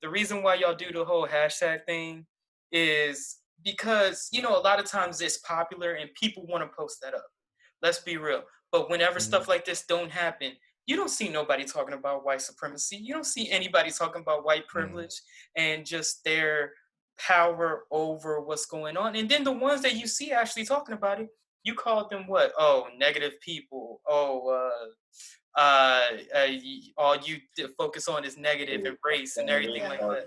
the reason why y'all do the whole hashtag thing is because, a lot of times it's popular and people want to post that up. Let's be real. But whenever Mhm. stuff like this don't happen, you don't see nobody talking about white supremacy. You don't see anybody talking about white Mhm. privilege and just their power over what's going on. And then the ones that you see actually talking about it, you call them what? Oh, negative people. Oh, all you focus on is negative and race and everything like that.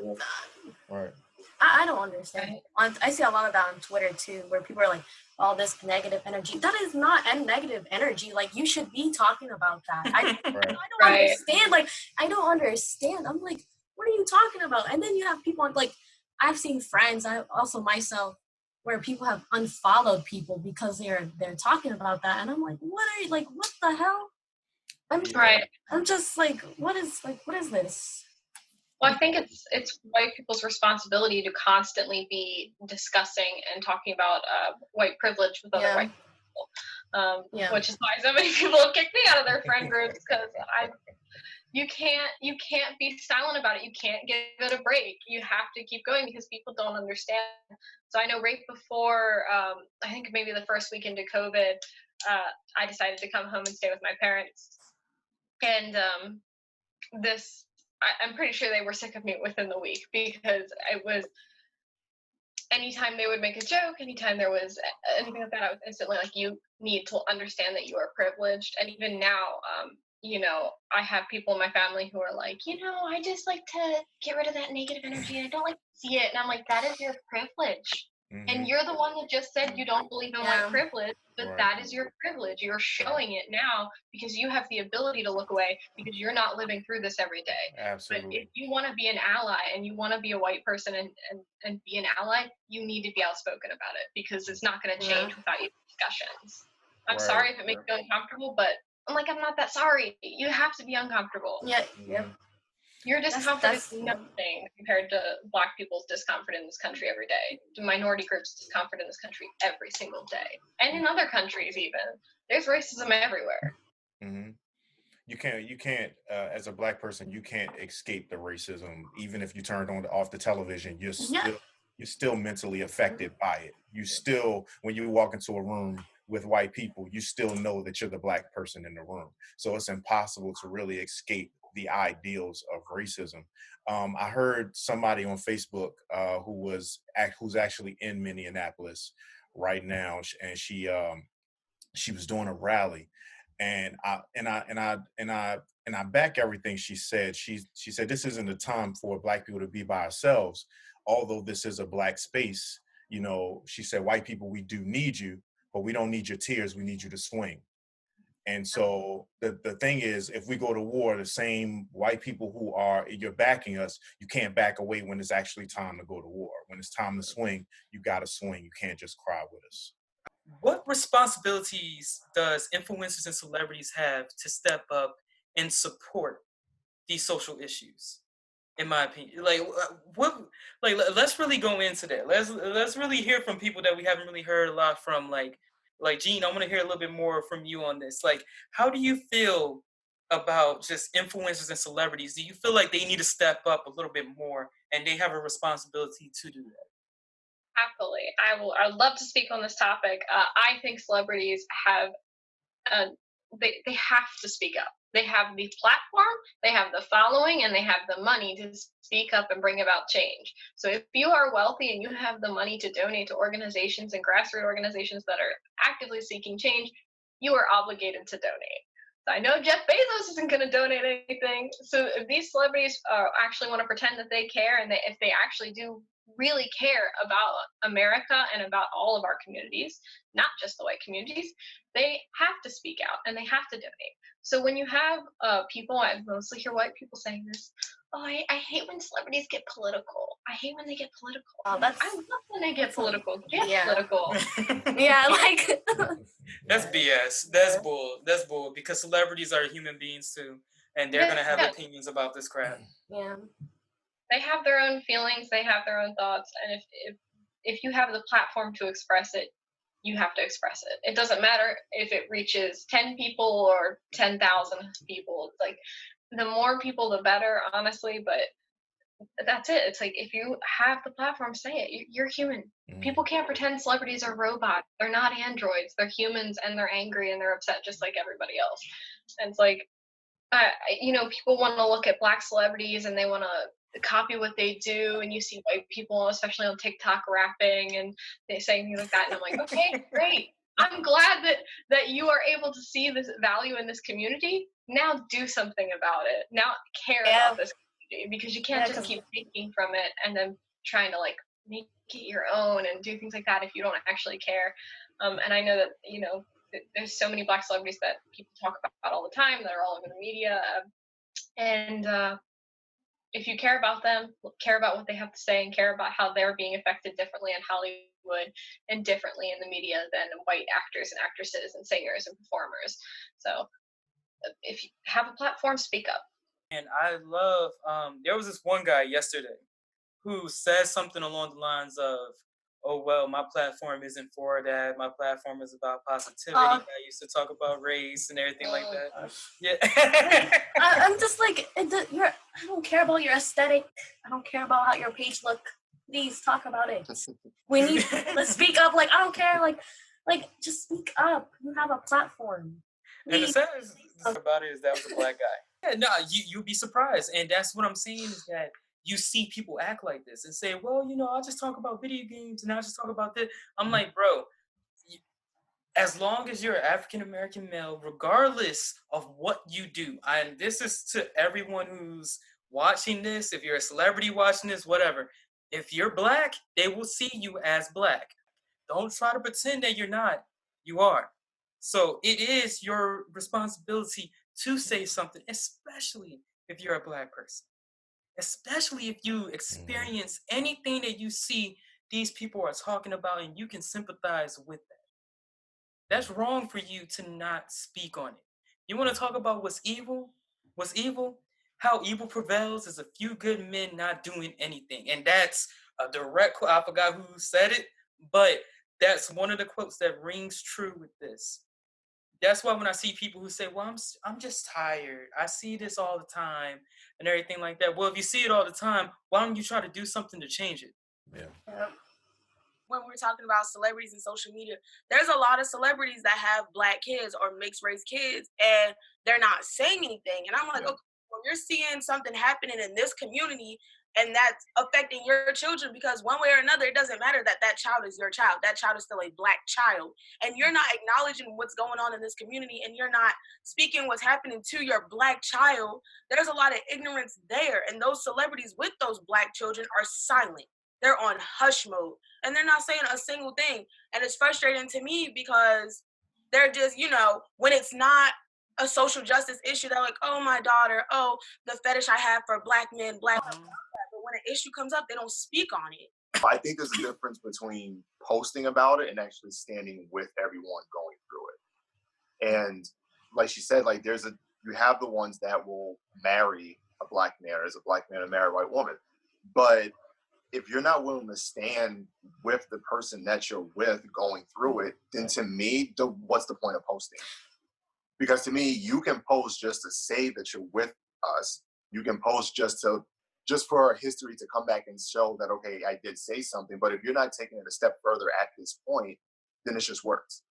Right. I don't understand. I see a lot of that on Twitter too, where people are like, "All this negative energy." That is not a negative energy. Like you should be talking about that. I Right. don't understand. Like I don't understand. I'm like, what are you talking about? And then you have people like, I've seen friends. I also myself, where people have unfollowed people because they're talking about that, and I'm like, what are you like? What the hell? Yeah. I'm just like, what is this? Well, I think it's white people's responsibility to constantly be discussing and talking about white privilege with other white people, which is why so many people have kicked me out of their friend groups because you can't be silent about it. You can't give it a break. You have to keep going because people don't understand. So I know right before, I think maybe the first week into COVID, I decided to come home and stay with my parents, and I'm pretty sure they were sick of me within the week because it was anytime they would make a joke, anytime there was anything like that, I was instantly like, you need to understand that you are privileged. And even now, I have people in my family who are like, I just like to get rid of that negative energy and I don't like to see it. And I'm like, that is your privilege. And you're the one that just said you don't believe in white privilege, but that is your privilege. You're showing it now because you have the ability to look away because you're not living through this every day. Absolutely. But if you want to be an ally and you want to be a white person and be an ally, you need to be outspoken about it because it's not going to change without you discussions. I'm sorry if it makes you uncomfortable, but I'm not that sorry. You have to be uncomfortable. Yeah. Your discomfort is nothing compared to Black people's discomfort in this country every day, to minority groups' discomfort in this country every single day, and in other countries even. There's racism everywhere. Mm-hmm. You can't, as a Black person, you can't escape the racism. Even if you turned off the television, you're still mentally affected by it. You still, when you walk into a room with white people, you still know that you're the Black person in the room. So it's impossible to really escape the ideals of racism. I heard somebody on Facebook who's actually in Minneapolis right now, and she was doing a rally, and I back everything she said. She said this isn't the time for Black people to be by ourselves, although this is a Black space. She said, white people, we do need you, but we don't need your tears. We need you to swing. And so the thing is, if we go to war, the same white people who you're backing us, you can't back away when it's actually time to go to war. When it's time to swing, you got to swing. You can't just cry with us. What responsibilities does influencers and celebrities have to step up and support these social issues? In my opinion, let's really go into that. Let's really hear from people that we haven't really heard a lot from. Like Gene, I want to hear a little bit more from you on this. Like, how do you feel about just influencers and celebrities? Do you feel like they need to step up a little bit more and they have a responsibility to do that? Happily, I'd love to speak on this topic. I think celebrities have they have to speak up. They have the platform, they have the following, and they have the money to speak up and bring about change. So if you are wealthy and you have the money to donate to organizations and grassroots organizations that are actively seeking change, you are obligated to donate. So I know Jeff Bezos isn't going to donate anything. So if these celebrities actually want to pretend that they care, and if they actually do really care about America and about all of our communities, not just the white communities, they have to speak out and they have to donate. So when you have people, I mostly hear white people saying this, oh, I hate when celebrities get political. I hate when they get political. Oh, I love when they get political. Get political. Like that's BS. That's bull. That's bull. Because celebrities are human beings too, and they're gonna have opinions about this crap. Yeah. They have their own feelings. They have their own thoughts, and if you have the platform to express it, you have to express it. It doesn't matter if it reaches 10 people or 10,000 people. It's like the more people, the better, honestly. But that's it. It's like, if you have the platform, say it. You're human. People can't pretend celebrities are robots. They're not androids. They're humans, and they're angry and they're upset just like everybody else. And it's like, people want to look at black celebrities and they want to copy what they do. And you see white people, especially on TikTok, rapping and they saying things like that. And I'm like, okay, great. I'm glad that you are able to see this value in this community. Now do something about it. Now care about this community, because you can't just keep taking from it and then trying to like make it your own and do things like that if you don't actually care. And I know that, there's so many black celebrities that people talk about all the time that are all over the media. And if you care about them, care about what they have to say, and care about how they're being affected differently in Hollywood and differently in the media than white actors and actresses and singers and performers. So if you have a platform, speak up. And I love, there was this one guy yesterday who says something along the lines of, oh, well, my platform isn't for that. My platform is about positivity. I used to talk about race and everything like that. Yeah. I'm just like, I don't care about your aesthetic. I don't care about how your page look. Please talk about it. Let's speak up. Like, I don't care. Like, just speak up. You have a platform. Please. And the saddest about it is that was a black guy. Yeah, no, you'd be surprised. And that's what I'm saying, is that you see people act like this and say, well, I'll just talk about video games and I'll just talk about this. I'm like, bro, as long as you're an African-American male, regardless of what you do, and this is to everyone who's watching this, if you're a celebrity watching this, whatever, if you're black, they will see you as black. Don't try to pretend that you're not. You are. So it is your responsibility to say something, especially if you're a black person. Especially if you experience anything that you see these people are talking about and you can sympathize with that. That's wrong for you to not speak on it. You want to talk about what's evil? What's evil? How evil prevails is a few good men not doing anything. And that's a direct quote. I forgot who said it, but that's one of the quotes that rings true with this. That's why when I see people who say, well, I'm just tired. I see this all the time and everything like that. Well, if you see it all the time, why don't you try to do something to change it? Yeah. When we're talking about celebrities and social media, there's a lot of celebrities that have black kids or mixed race kids, and they're not saying anything. And I'm like, okay, when you're seeing something happening in this community and that's affecting your children, because one way or another, it doesn't matter that child is your child. That child is still a black child. And you're not acknowledging what's going on in this community, and you're not speaking what's happening to your black child. There's a lot of ignorance there. And those celebrities with those black children are silent. They're on hush mode and they're not saying a single thing. And it's frustrating to me because they're just, when it's not a social justice issue, they're like, oh, my daughter, oh, the fetish I have for black men, but when an issue comes up, they don't speak on it. I think there's a difference between posting about it and actually standing with everyone going through it. And like she said, like you have the ones that will marry a black man, or as a black man to marry a white woman. But if you're not willing to stand with the person that you're with going through it, then to me, what's the point of posting? Because to me, you can post just to say that you're with us. You can post just for our history to come back and show that, okay, I did say something. But if you're not taking it a step further at this point, then it's just words.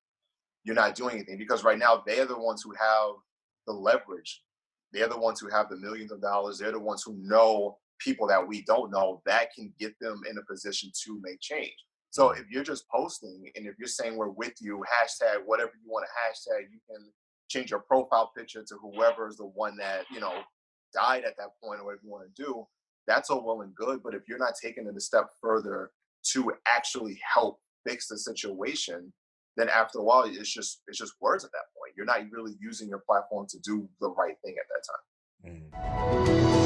You're not doing anything, because right now they're the ones who have the leverage. They're the ones who have the millions of dollars. They're the ones who know people that we don't know that can get them in a position to make change. So if you're just posting, and if you're saying we're with you, hashtag whatever you want to hashtag, you can change your profile picture to whoever is the one that, died at that point, or whatever you want to do. That's all well and good. But if you're not taking it a step further to actually help fix the situation, then after a while, it's just words at that point. You're not really using your platform to do the right thing at that time.